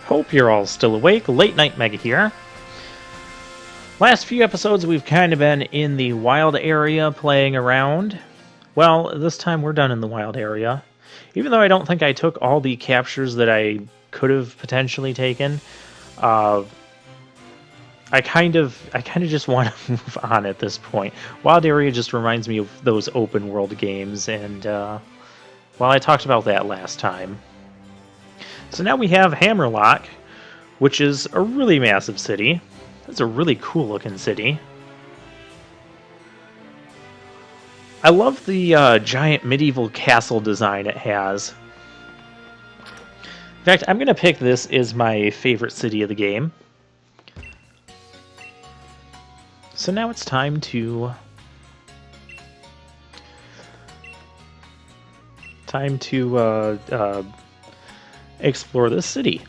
Hope you're all still awake. Late Night Mega here. Last few episodes we've kind of been in the wild area playing around. Well, this time we're done in the wild area. Even though I don't think I took all the captures that I could have potentially taken, I kind of just want to move on at this point. Wild area just reminds me of those open world games, and well, I talked about that last time. So now we have Hammerlock, which is a really massive city. It's a really cool looking city. I love the giant medieval castle design it has. In fact, I'm going to pick this as my favorite city of the game. So now it's time to explore this city.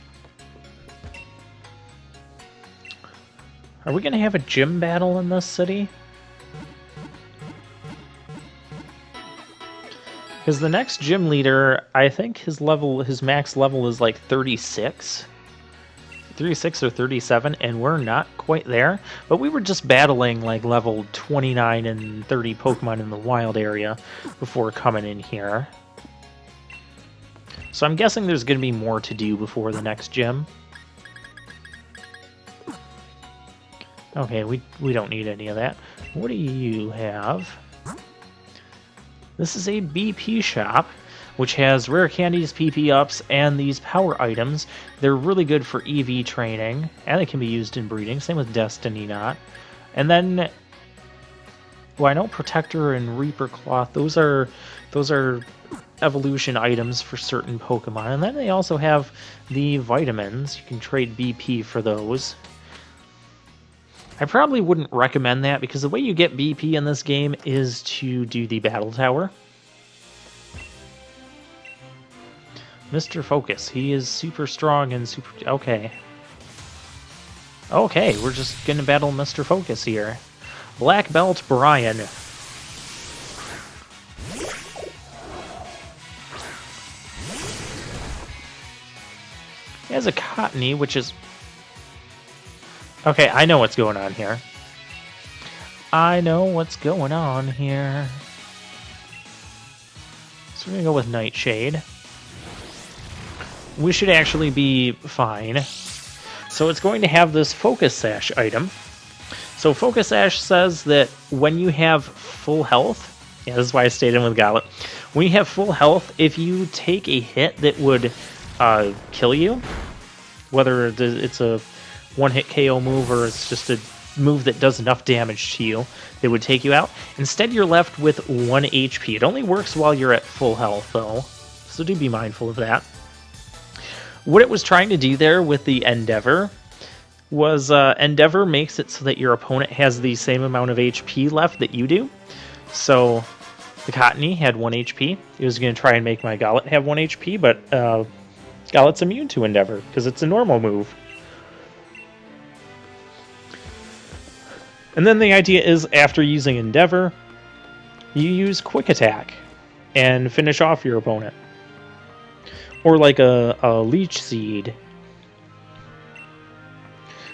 Are we going to have a gym battle in this city? Because the next gym leader, I think his max level is like 36. 36 or 37, and we're not quite there. But we were just battling like level 29 and 30 Pokemon in the wild area before coming in here. So I'm guessing there's going to be more to do before the next gym. Okay, we don't need any of that. What do you have? This is a BP shop, which has rare candies, PP ups, and these power items. They're really good for EV training, and they can be used in breeding. Same with Destiny Knot. And then, well, I know Protector and Reaper Cloth. Those are evolution items for certain Pokemon. And then they also have the vitamins. You can trade BP for those. I probably wouldn't recommend that because the way you get BP in this game is to do the Battle Tower. Mr. Focus, he is super strong and super... Okay. Okay, we're just gonna battle Mr. Focus here. Black Belt Brian. He has a Cottony, which is... Okay, I know what's going on here. I know what's going on here. So we're going to go with Nightshade. We should actually be fine. So it's going to have this Focus Sash item. So Focus Sash says that when you have full health... Yeah, this is why I stayed in with Gallop. When you have full health, if you take a hit that would kill you, whether it's a one-hit KO move or it's just a move that does enough damage to you that would take you out. Instead, you're left with 1 HP. It only works while you're at full health, though, so do be mindful of that. What it was trying to do there with the Endeavor was Endeavor makes it so that your opponent has the same amount of HP left that you do. So the Cottony had 1 HP. It was going to try and make my Golett have 1 HP, but Gollett's immune to Endeavor because it's a normal move. And then the idea is, after using Endeavor, you use Quick Attack and finish off your opponent. Or like a Leech Seed.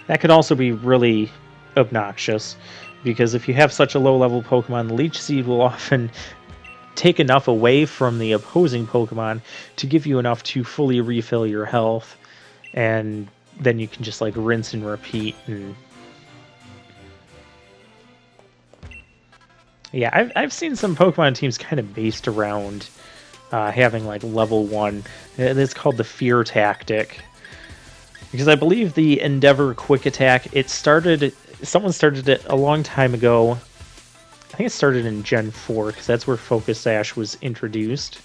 That could also be really obnoxious, because if you have such a low-level Pokemon, the Leech Seed will often take enough away from the opposing Pokemon to give you enough to fully refill your health, and then you can just like rinse and repeat and... Yeah, I've seen some Pokemon teams kind of based around having like level 1. It's called the Fear Tactic. Because I believe the Endeavor Quick Attack, someone started it a long time ago. I think it started in Gen 4, because that's where Focus Sash was introduced.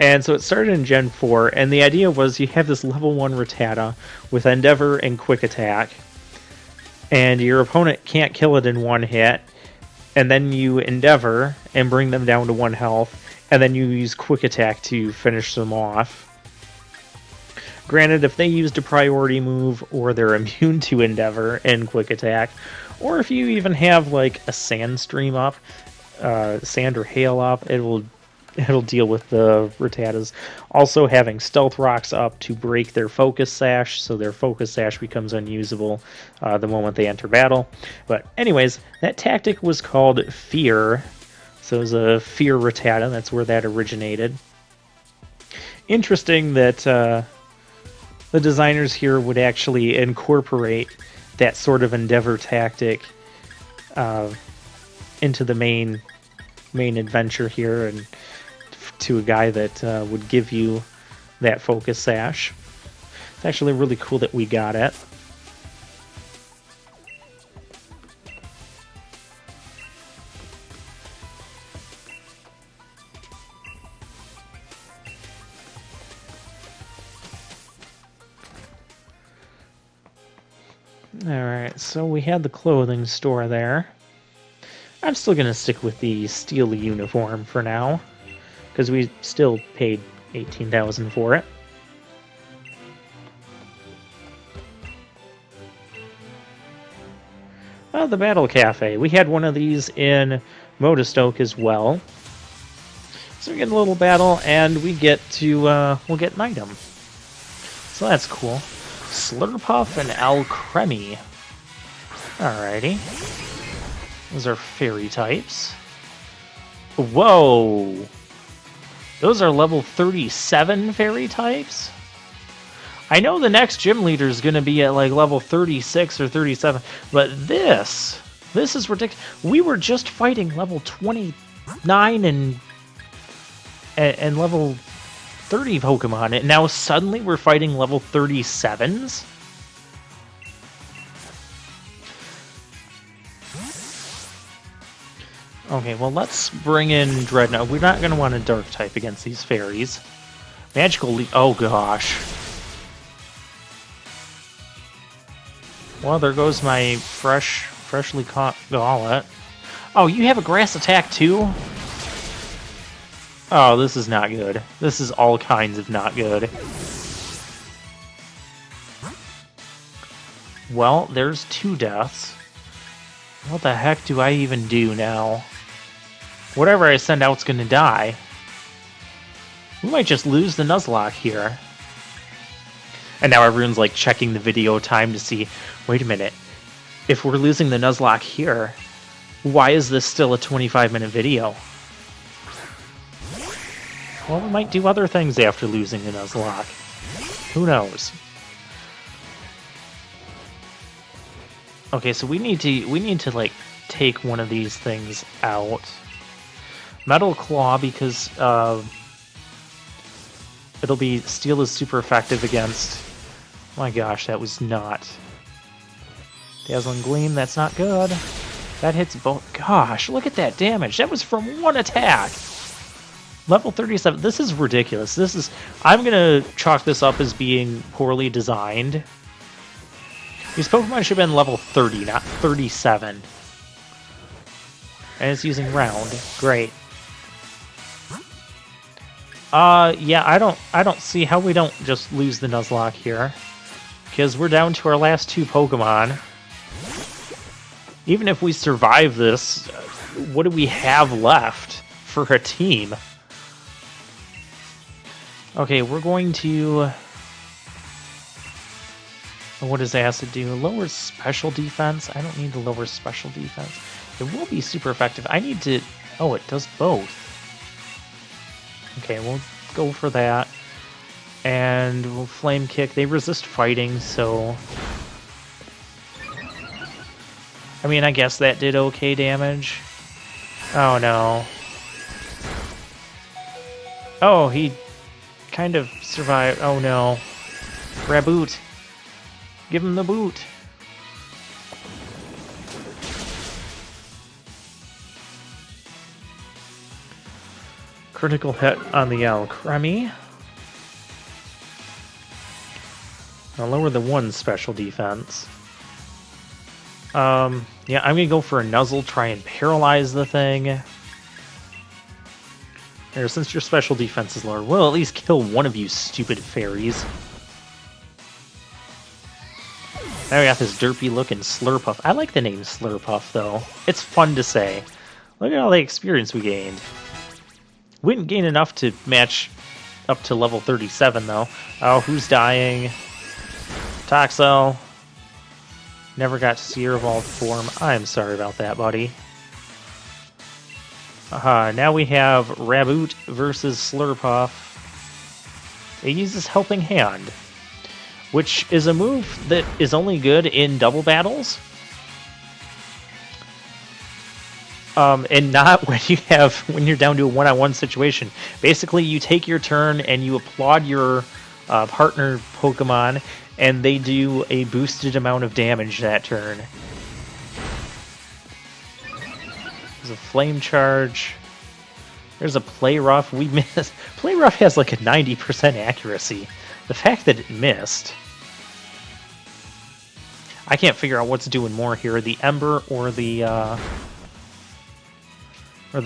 And so it started in Gen 4, and the idea was you have this level 1 Rattata with Endeavor and Quick Attack, and your opponent can't kill it in one hit, and then you Endeavor and bring them down to 1 health, and then you use Quick Attack to finish them off. Granted, if they used a priority move, or they're immune to Endeavor and Quick Attack, or if you even have like a Sand Stream up, Sand or Hail up, it will it'll deal with the Rattatas. Also having stealth rocks up to break their focus sash, so their focus sash becomes unusable the moment they enter battle. But anyways, that tactic was called Fear. So it was a Fear Rattata, that's where that originated. Interesting that the designers here would actually incorporate that sort of Endeavor tactic into the main adventure here, and to a guy that would give you that focus sash. It's actually really cool that we got it. Alright, so we had the clothing store there. I'm still going to stick with the steel uniform for now, because we still paid $18,000 for it. Oh, the Battle Cafe. We had one of these in Modestoke as well. So we get a little battle, and we get to, we'll get an item. So that's cool. Slurpuff and Alcremie. Alrighty. Those are fairy types. Whoa! Those are level 37 fairy types? I know the next gym leader is going to be at like level 36 or 37, but this is ridiculous. We were just fighting level 29 and level 30 Pokemon, and now suddenly we're fighting level 37s? Okay, well, let's bring in Dreadnought. We're not going to want a Dark type against these fairies. Magical Leap. Oh, gosh. Well, there goes my freshly caught Gauntlet. Oh, you have a grass attack, too? Oh, this is not good. This is all kinds of not good. Well, there's 2 deaths. What the heck do I even do now? Whatever I send out's gonna die. We might just lose the Nuzlocke here. And now everyone's like checking the video time to see, wait a minute, if we're losing the Nuzlocke here, why is this still a 25-minute video? Well, we might do other things after losing the Nuzlocke. Who knows? Okay, so we need to like take one of these things out. Metal Claw, because it'll be Steel is super effective against. My gosh, that was not. Dazzling Gleam, that's not good. That hits both. Gosh, look at that damage. That was from one attack. Level 37. This is ridiculous. This is. I'm gonna chalk this up as being poorly designed. These Pokemon should have been level 30, not 37. And it's using Round. Great. Yeah, I don't see how we don't just lose the Nuzlocke here. Because we're down to our last 2 Pokemon. Even if we survive this, what do we have left for a team? Okay, we're going to... What does Acid do? Lower special defense? I don't need to lower special defense. It will be super effective. I need to... Oh, it does both. Okay, we'll go for that. And we'll Flame Kick. They resist fighting, so... I mean, I guess that did okay damage. Oh, no. Oh, he kind of survived. Oh, no. Grab boot. Give him the boot. Critical hit on the Alcremie. I'll lower the 1 special defense. Yeah, I'm gonna go for a Nuzzle, try and paralyze the thing. Here, since your special defense is lower, we'll at least kill one of you stupid fairies. Now we got this derpy looking Slurpuff. I like the name Slurpuff though. It's fun to say. Look at all the experience we gained. We didn't gain enough to match up to level 37, though. Oh, who's dying? Toxel. Never got to see your evolved form. I'm sorry about that, buddy. Now we have Raboot versus Slurpuff. It uses Helping Hand, which is a move that is only good in double battles. And not when you're down to a one-on-one situation. Basically, you take your turn and you applaud your partner Pokemon, and they do a boosted amount of damage that turn. There's a Flame Charge. There's a Play Rough. We missed. Play Rough has like a 90% accuracy. The fact that it missed. I can't figure out what's doing more here, the Ember or the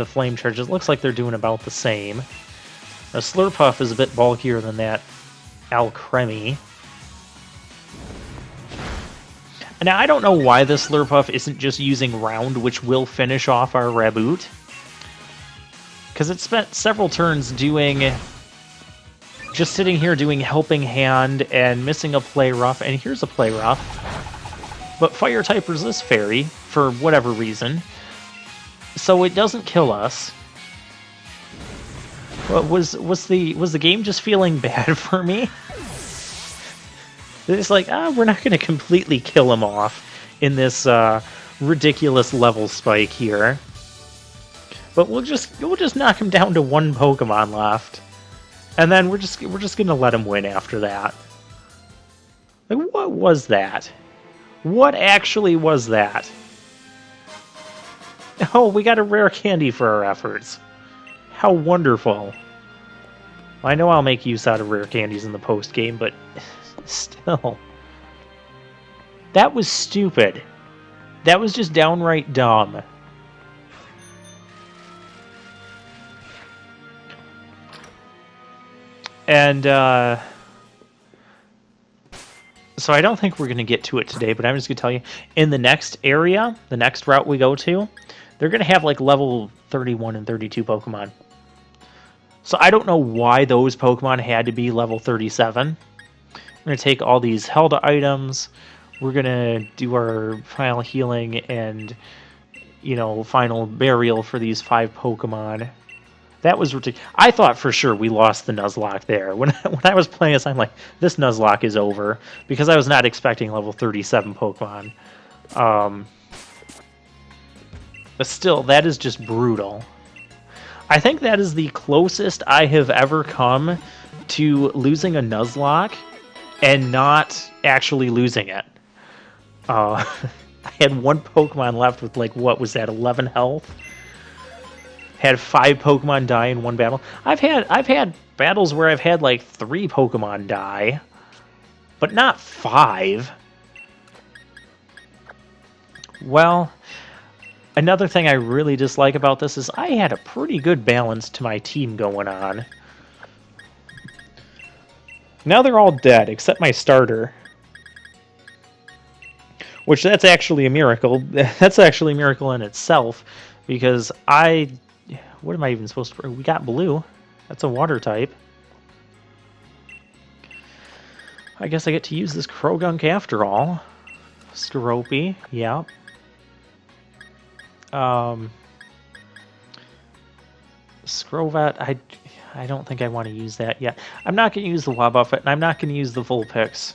Flame Charge. It looks like they're doing about the same. A Slurpuff is a bit bulkier than that Alcremie. Now, I don't know why the Slurpuff isn't just using Round, which will finish off our Raboot. Because it spent several turns just sitting here doing Helping Hand and missing a Play Rough, and here's a Play Rough. But Fire type resists Fairy, for whatever reason. So it doesn't kill us. Was the game just feeling bad for me? It's like, we're not going to completely kill him off in this ridiculous level spike here, but we'll just knock him down to one Pokemon left, and then we're just going to let him win after that. Like, what was that? What actually was that? Oh, we got a rare candy for our efforts. How wonderful. Well, I know I'll make use out of rare candies in the post-game, but still. That was stupid. That was just downright dumb. And, so I don't think we're going to get to it today, but I'm just going to tell you, in the next area, the next route we go to, they're going to have like level 31 and 32 Pokemon. So I don't know why those Pokemon had to be level 37. We're going to take all these Helda items. We're going to do our final healing and, final burial for these 5 Pokemon. That was ridiculous. I thought for sure we lost the Nuzlocke there. When I was playing this, I'm like, this Nuzlocke is over. Because I was not expecting level 37 Pokemon. But still, that is just brutal. I think that is the closest I have ever come to losing a Nuzlocke and not actually losing it. I had one Pokemon left with, what was that, 11 health? Had 5 Pokemon die in one battle. I've had battles where I've had, 3 Pokemon die, but not 5. Well, another thing I really dislike about this is I had a pretty good balance to my team going on. Now they're all dead, except my starter. Which, that's actually a miracle. That's actually a miracle in itself, because what am I even supposed to... We got blue. That's a water type. I guess I get to use this Krogunk after all. Steropy, yeah. Scrovat, I don't think I want to use that yet. I'm not going to use the Wobbuffet, and I'm not going to use the Vulpix.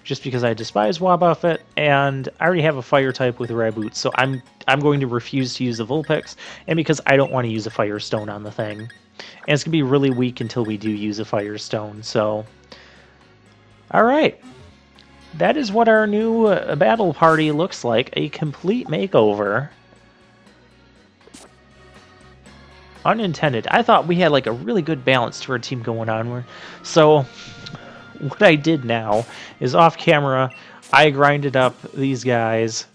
Just because I despise Wobbuffet, and I already have a Fire type with Raboot, so I'm going to refuse to use the Vulpix, and because I don't want to use a Firestone on the thing. And it's going to be really weak until we do use a Firestone, so... Alright. That is what our new battle party looks like. A complete makeover. Unintended. I thought we had a really good balance to our team going on. So... what I did now is off camera, I grinded up these guys.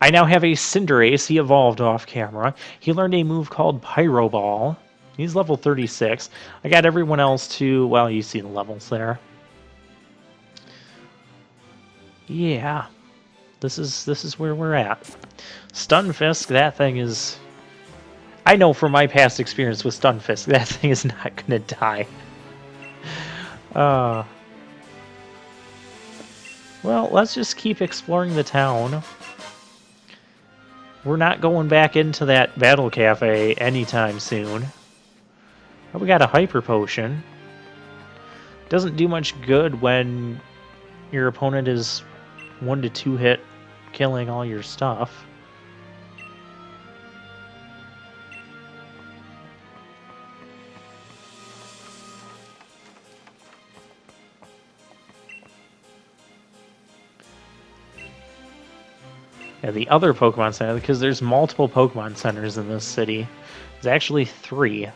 I now have a Cinderace. He evolved off camera. He learned a move called Pyro Ball. He's level 36. I got everyone else to, well, you see the levels there. Yeah. This is where we're at. Stunfisk, that thing is... I know from my past experience with Stunfisk, that thing is not gonna die. Well, let's just keep exploring the town. We're not going back into that battle cafe anytime soon. Oh, we got a hyper potion. Doesn't do much good when your opponent is 1 to 2 hit killing all your stuff. Yeah, the other Pokemon Center, because there's multiple Pokemon Centers in this city. There's actually 3.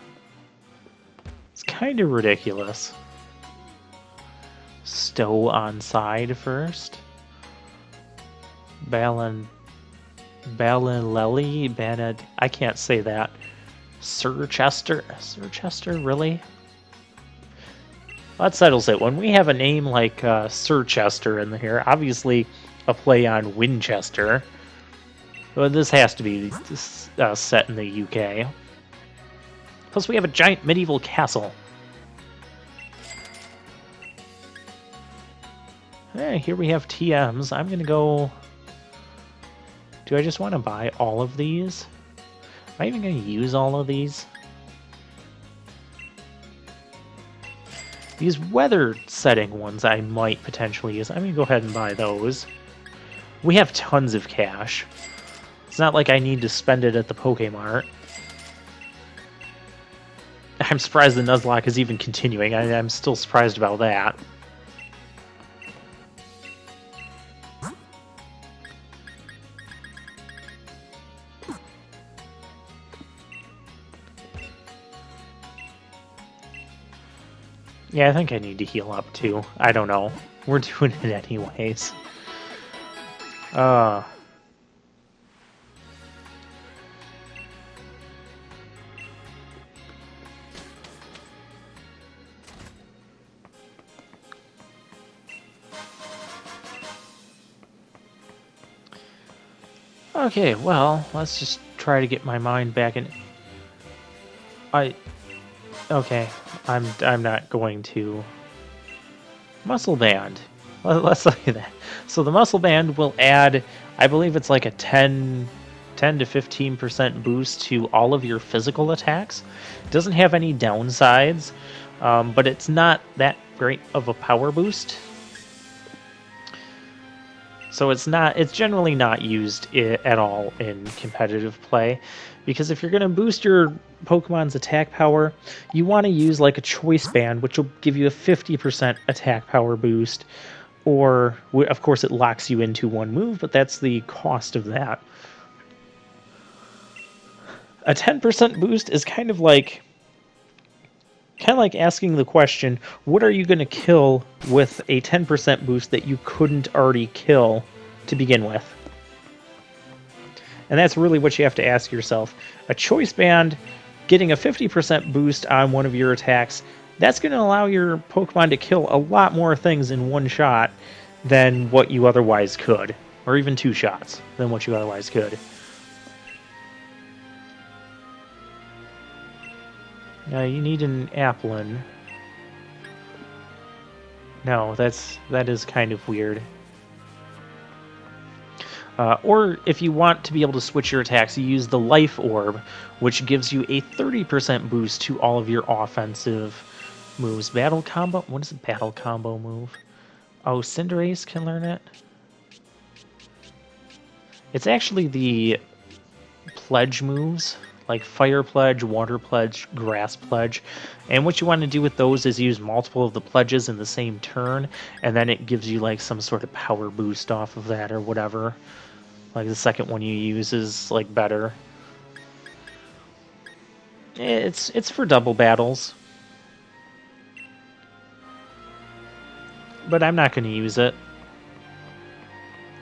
It's kind of ridiculous. Stowe on side first. Balinelli? Banad... I can't say that. Sir Chester, really? That settles it. When we have a name like Sir Chester in here, obviously a play on Winchester. Well, this has to be set in the UK. Plus, we have a giant medieval castle. Here we have TMs. I'm going to go... Do I just want to buy all of these? Am I even going to use all of these? These weather setting ones I might potentially use. I'm going to go ahead and buy those. We have tons of cash. It's not like I need to spend it at the Pokemart. I'm surprised the Nuzlocke is even continuing. I'm still surprised about that. Yeah, I think I need to heal up too. I don't know. We're doing it anyways. Okay, well, let's just try to get my mind back in. Okay, I'm not going to. Muscle Band. Let's look at that. So the Muscle Band will add, I believe it's like a 10 to 15% boost to all of your physical attacks. It doesn't have any downsides, but it's not that great of a power boost. So it's generally not used at all in competitive play, because if you're going to boost your Pokemon's attack power, you want to use like a Choice Band, which will give you a 50% attack power boost, or of course it locks you into one move, but that's the cost of that. A 10% boost is kind of like asking the question, what are you going to kill with a 10% boost that you couldn't already kill to begin with? And that's really what you have to ask yourself. A Choice Band getting a 50% boost on one of your attacks, that's going to allow your Pokemon to kill a lot more things in one shot than what you otherwise could. Or even 2 shots than what you otherwise could. Now you need an Applin. No, that is kind of weird. Or if you want to be able to switch your attacks, you use the Life Orb, which gives you a 30% boost to all of your offensive moves. Battle Combo? What is a Battle Combo move? Oh, Cinderace can learn it? It's actually the Pledge moves, like Fire Pledge, Water Pledge, Grass Pledge. And what you want to do with those is use multiple of the pledges in the same turn, and then it gives you like some sort of power boost off of that or whatever. Like the second one you use is like better. It's for double battles. But I'm not going to use it.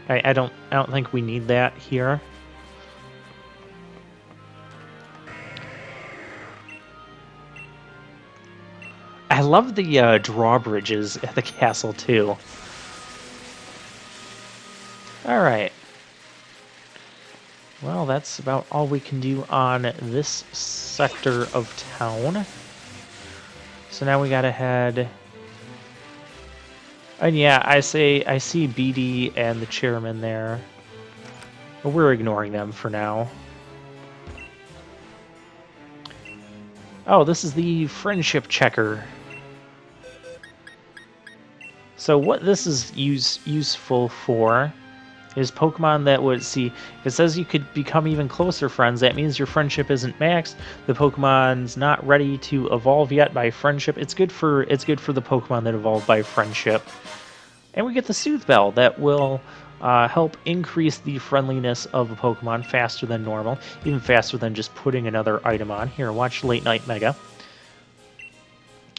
I don't think we need that here. I love the drawbridges at the castle too. All right. Well, that's about all we can do on this sector of town. So now we gotta head... And yeah, I see BD and the chairman there. But we're ignoring them for now. Oh, this is the friendship checker. So what this is useful for is Pokemon that would see, if it says you could become even closer friends, that means your friendship isn't maxed. The Pokemon's not ready to evolve yet by friendship. It's good for the Pokemon that evolve by friendship. And we get the Soothe Bell that will help increase the friendliness of a Pokemon faster than normal, even faster than just putting another item on. Here, watch Late Night Mega.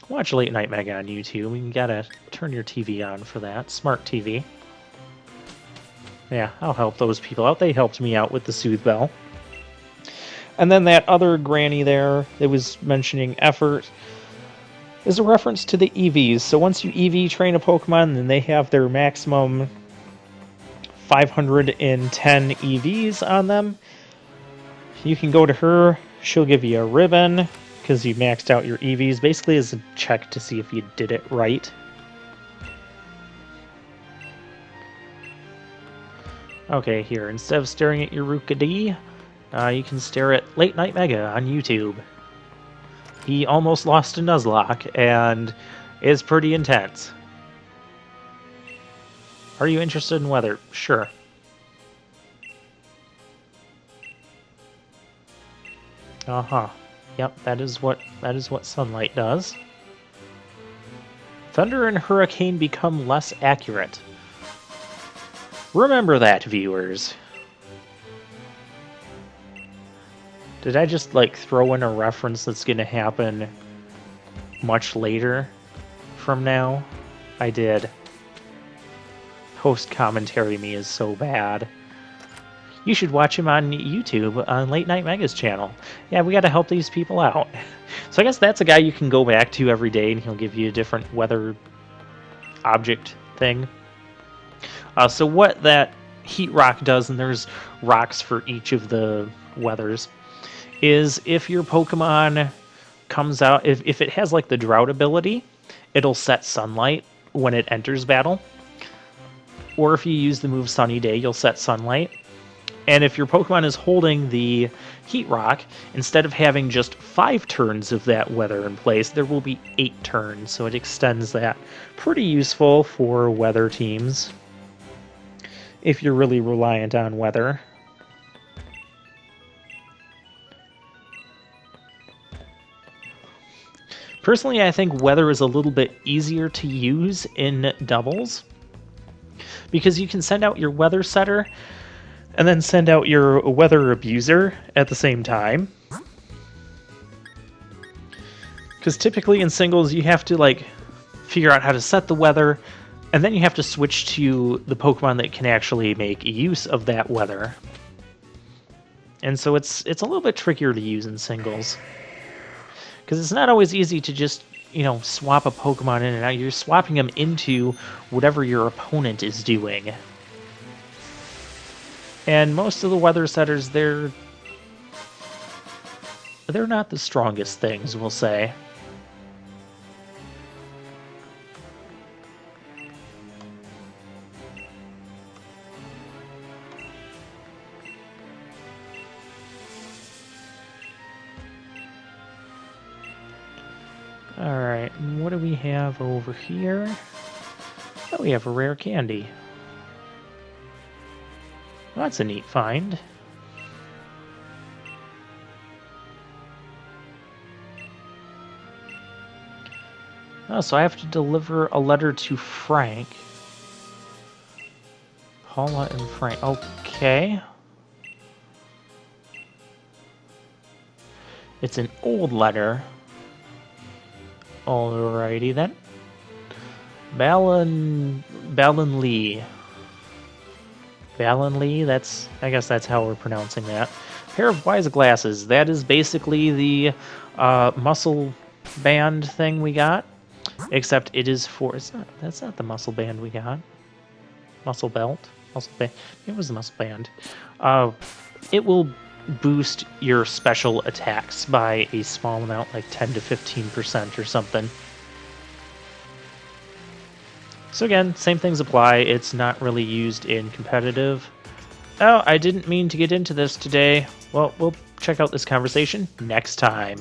Watch Late Night Mega on YouTube. You gotta turn your TV on for that. Smart TV. Yeah, I'll help those people out. They helped me out with the Soothe Bell. And then that other granny there that was mentioning effort is a reference to the EVs. So once you EV train a Pokemon, then they have their maximum 510 EVs on them. You can go to her. She'll give you a ribbon because you maxed out your EVs. Basically as a check to see if you did it right. Okay, here, instead of staring at your Rookidee, you can stare at Late Night Mega on YouTube. He almost lost a Nuzlocke, and is pretty intense. Are you interested in weather? Sure. Uh-huh. Yep, that is what sunlight does. Thunder and hurricane become less accurate. Remember that, viewers. Did I just, like, throw in a reference that's gonna happen much later from now? I did. Post-commentary me is so bad. You should watch him on YouTube on Late Night Mega's channel. Yeah, we gotta help these people out. So I guess that's a guy you can go back to every day and he'll give you a different weather object thing. So what that heat rock does, and there's rocks for each of the weathers, is if your Pokemon comes out, if it has like the drought ability, it'll set sunlight when it enters battle. Or if you use the move Sunny Day, you'll set sunlight. And if your Pokemon is holding the heat rock, instead of having just 5 turns of that weather in place, there will be 8 turns, so it extends that. Pretty useful for weather teams, if you're really reliant on weather. Personally, I think weather is a little bit easier to use in doubles, because you can send out your weather setter and then send out your weather abuser at the same time. Because typically in singles you have to like figure out how to set the weather, and then you have to switch to the Pokemon that can actually make use of that weather. And so it's a little bit trickier to use in singles. Because it's not always easy to just, you know, swap a Pokemon in and out. You're swapping them into whatever your opponent is doing. And most of the weather setters, they're not the strongest things, we'll say. Alright, what do we have over here? Oh, we have a rare candy. Well, that's a neat find. Oh, so I have to deliver a letter to Frank. Paula and Frank. Okay. It's an old letter. Alrighty then. Balin Lee. Balin Lee, I guess that's how we're pronouncing that. Pair of wise glasses. That is basically the muscle band thing we got. Except it is for that's not the muscle band we got. Muscle belt. Muscle band. It was the muscle band. it will boost your special attacks by a small amount, like 10 to 15% or something. So again, same things apply. It's not really used in competitive. Oh, I didn't mean to get into this today. Well, we'll check out this conversation next time.